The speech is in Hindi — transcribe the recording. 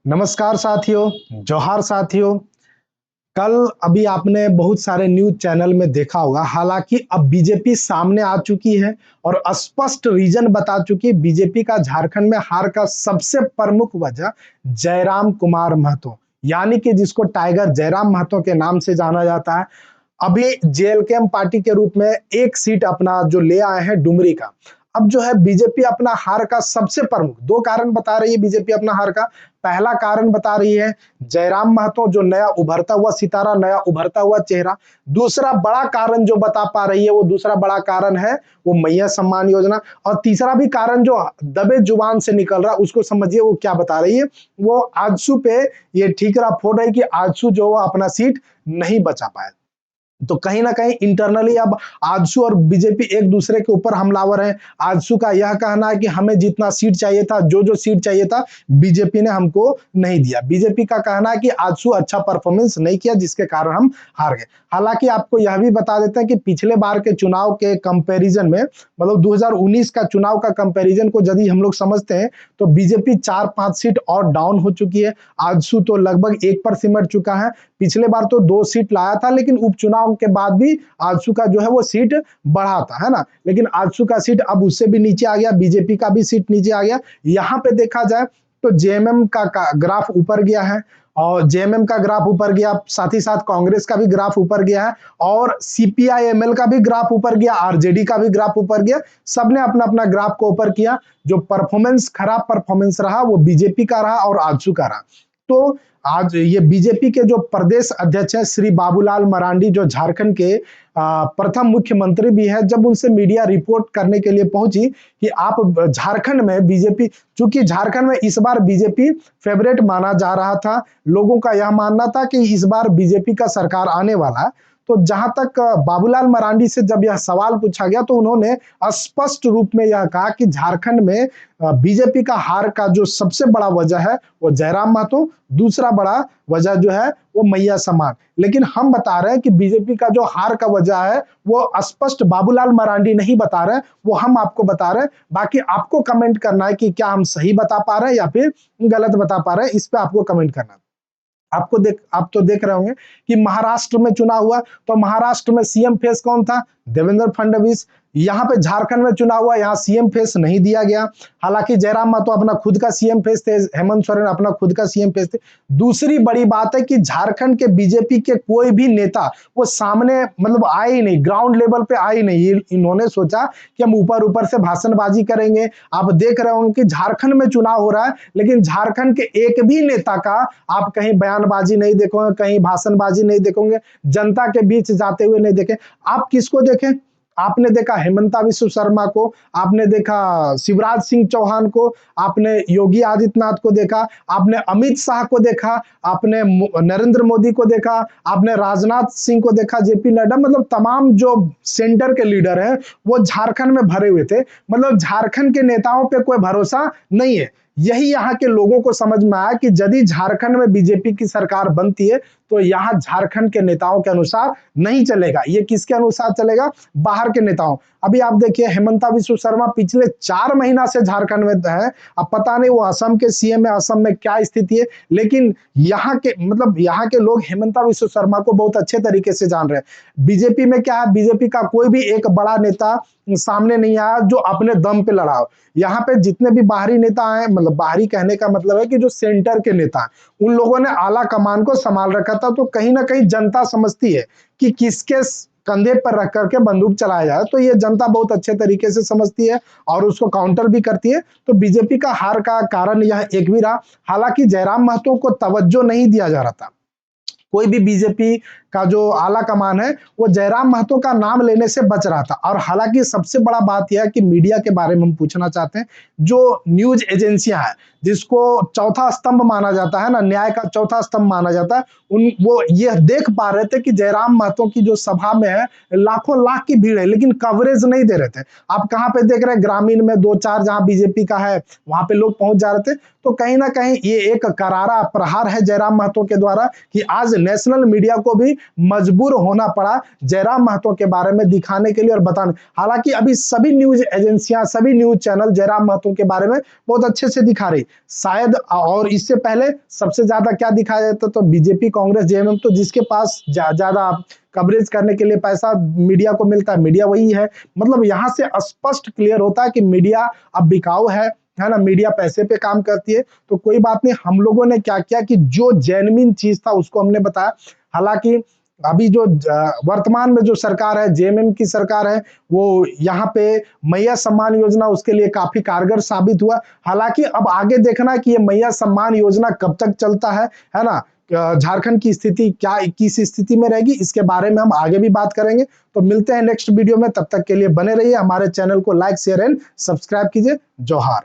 नमस्कार साथियों, जोहार साथियों। कल अभी आपने बहुत सारे न्यूज़ चैनल में देखा होगा, हालाँकि अब बीजेपी सामने आ चुकी है और स्पष्ट रीज़न बता चुकी है। बीजेपी का झारखंड में हार का सबसे प्रमुख वजह जयराम कुमार महतो, यानी कि जिसको टाइगर जयराम महतो के नाम से जाना जाता है। अभी जेएलकेएम पार्टी के रूप में एक सीट अपना जो ले आए हैं डुमरी का। अब जो है बीजेपी अपना हार का सबसे प्रमुख 2 कारण बता रही है बीजेपी अपना हार का। पहला कारण बता रही है जयराम महतो, जो नया उभरता हुआ सितारा, नया उभरता हुआ चेहरा। दूसरा बड़ा कारण जो बता पा रही है, वो दूसरा बड़ा कारण है वो मैया सम्मान योजना। और तीसरा भी कारण जो दबे जुबान से निकल रहा, उसको समझिए वो क्या बता रही है। वो आजसू पे ये ठीकरा फोड़ रही है कि आजसू जो अपना सीट नहीं बचा पाए। तो कहीं न कहीं इंटरनली अब आजसू और बीजेपी एक दूसरे के ऊपर हमलावर हैं। आजसू का यह कहना है कि हमें जितना सीट चाहिए था, जो सीट चाहिए था, बीजेपी ने हमको नहीं दिया। बीजेपी का कहना है कि आजसू अच्छा परफॉर्मेंस नहीं किया, जिसके कारण हम हार गए। हालाँकि आपको यह भी बता देते हैं कि पिछले बार के चुनाव के कंपैरिज़न में, मतलब 2019 का चुनाव का कंपैरिज़न को यदि हम लोग समझते हैं, तो बीजेपी 4-5 सीट और डाउन हो चुकी है। आजसू तो लगभग 1 पर सिमट चुका है। पिछले बार तो 2 सीट लाया था, लेकिन उपचुनाव के बाद भी आजसू का जो है वो सीट बढ़ा था, है ना? लेकिन आजसू का सीट अब उससे भी नीचे आ गया, बीजेपी का भी सीट नीचे आ गया। यहाँ पे देखा जाए तो जेएमएम का ग्राफ ऊपर गया है, और जेएमएम का ग्राफ ऊपर गया, साथ ही साथ कांग्रेस का भी ग्राफ ऊपर गया है, और सीपीआई-एमएल का भी ग्राफ ऊपर गया, आरजेडी का भी ग्राफ ऊपर गया। सबने अपना-अपना ग्राफ को ऊपर किया। जो परफॉर्मेंस खराब परफॉर्मेंस रहा वो बीजेपी का रहा और आजसू का रहा। तो आज ये बीजेपी के जो प्रदेश अध्यक्ष हैं श्री बाबूलाल मरांडी, जो झारखंड के प्रथम मुख्यमंत्री भी है, जब उनसे मीडिया रिपोर्ट करने के लिए पहुंची कि आप झारखंड में बीजेपी, चूंकि झारखंड में इस बार बीजेपी फेवरेट माना जा रहा था, लोगों का यह मानना था कि इस बार बीजेपी का सरकार आने वाला है। तो जहां तक बाबूलाल मरांडी से जब यह सवाल पूछा गया, तो उन्होंने स्पष्ट रूप में यह कहा कि झारखंड में बीजेपी का हार का जो सबसे बड़ा वजह है वो जयराम महतो, दूसरा बड़ा वजह जो है वो मैया सम्मान। लेकिन हम बता रहे हैं कि बीजेपी का जो हार का वजह है वो स्पष्ट बाबूलाल मरांडी नहीं बता रहे हैं, वो हम आपको बता रहे हैं। बाकी आपको कमेंट करना है कि क्या हम सही बता पा रहे हैं या फिर गलत बता पा रहे हैं, इस पे आपको कमेंट करना है। आप तो देख रहे होंगे कि महाराष्ट्र में चुनाव हुआ, तो महाराष्ट्र में सीएम फेस कौन था? देवेंद्र फडणवीस। यहाँ पे झारखंड में चुनाव हुआ, यहाँ सीएम फेस नहीं दिया गया। हालांकि जयराम महतो अपना खुद का सीएम फेस थे, हेमंत सोरेन अपना खुद का सीएम फेस थे। दूसरी बड़ी बात है कि झारखंड के बीजेपी के कोई भी नेता वो सामने मतलब आए ही नहीं, ग्राउंड लेवल पे आए ही नहीं। इन्होंने सोचा कि हम ऊपर ऊपर से भाषणबाजी करेंगे। आप देख रहे होंगे कि झारखंड में चुनाव हो रहा है, लेकिन झारखंड के एक भी नेता का आप कहीं बयानबाजी नहीं देखोगे, कहीं भाषणबाजी नहीं देखोगे, जनता के बीच जाते हुए नहीं देखे। आप किसको देखें? आपने देखा हेमंता विश्व शर्मा को, आपने देखा शिवराज सिंह चौहान को, आपने योगी आदित्यनाथ को देखा, आपने अमित शाह को देखा, आपने नरेंद्र मोदी को देखा, आपने राजनाथ सिंह को देखा, जेपी नड्डा, मतलब तमाम जो सेंटर के लीडर हैं वो झारखंड में भरे हुए थे। मतलब झारखंड के नेताओं पे कोई भरोसा नहीं है। यही यहाँ के लोगों को समझ में आया कि यदि झारखंड में बीजेपी की सरकार बनती है तो यहाँ झारखंड के नेताओं के अनुसार नहीं चलेगा। ये किसके अनुसार चलेगा? बाहर के नेताओं। अभी आप देखिए हेमंता विश्व शर्मा पिछले 4 महीना से झारखंड में है। अब पता नहीं वो असम के सीएम है, असम में क्या स्थिति है, लेकिन यहाँ के लोग हेमंता विश्व शर्मा को बहुत अच्छे तरीके से जान रहे हैं। बीजेपी में क्या है, बीजेपी का कोई भी एक बड़ा नेता सामने नहीं आया जो अपने दम पे लड़ा हो। यहाँ पे जितने भी बाहरी नेता हैं, मतलब बाहरी कहने का मतलब है कि जो सेंटर के नेता हैं, उन लोगों ने आला कमान को संभाल रखा था। तो कहीं ना कहीं जनता समझती है कि किसके कंधे पर रख करके बंदूक चलाया जाए, तो ये जनता बहुत अच्छे तरीके से समझती है और उसको काउंटर भी करती है। तो बीजेपी का हार का कारण यह एक भी रहा। हालांकि जयराम महतो को तवज्जो नहीं दिया जा रहा था। कोई भी बीजेपी का जो आला कमान है वो जयराम महतो का नाम लेने से बच रहा था। और हालांकि सबसे बड़ा बात यह है कि मीडिया के बारे में हम पूछना चाहते हैं, जो न्यूज एजेंसियां हैं जिसको चौथा स्तंभ माना जाता है ना, न्याय का चौथा स्तंभ माना जाता है, वो ये देख पा रहे थे कि जयराम महतो की जो सभा में है लाखों लाख की भीड़ है, लेकिन कवरेज नहीं दे रहे थे। आप कहाँ पे देख रहे हैं? ग्रामीण में 2-4 जहां बीजेपी का है वहां पे लोग पहुंच जा रहे थे। तो कहीं ना कहीं ये एक करारा प्रहार है जयराम महतो के द्वारा कि आज नेशनल मीडिया को भी मजबूर होना पड़ा जयराम महतो के बारे में दिखाने के लिए और बताने। हालांकि अभी सभी न्यूज एजेंसियां, सभी न्यूज चैनल जयराम महतो के बारे में बहुत अच्छे से दिखा रही शायद। और इससे पहले सबसे ज्यादा क्या दिखाया जाता तो बीजेपी, कांग्रेस, जेएमएम, तो जिसके पास ज्यादा कवरेज करने के लिए पैसा मीडिया को मिलता है, मीडिया वही है। मतलब यहाँ से स्पष्ट क्लियर होता है कि मीडिया अब बिकाऊ है ना, मीडिया पैसे पे काम करती है। तो कोई बात नहीं, हम लोगों ने क्या किया कि जो जेन्युइन चीज था उसको हमने बताया। हालांकि अभी जो वर्तमान में जो सरकार है, जेएमएम की सरकार है, वो यहाँ पे मैया सम्मान योजना उसके लिए काफी कारगर साबित हुआ। हालांकि अब आगे देखना है कि ये मैया सम्मान योजना कब तक चलता है ना। झारखंड की स्थिति क्या, किस स्थिति में रहेगी, इसके बारे में हम आगे भी बात करेंगे। तो मिलते हैं नेक्स्ट वीडियो में, तब तक के लिए बने रहिए। हमारे चैनल को लाइक, शेयर एंड सब्सक्राइब कीजिए। जोहार।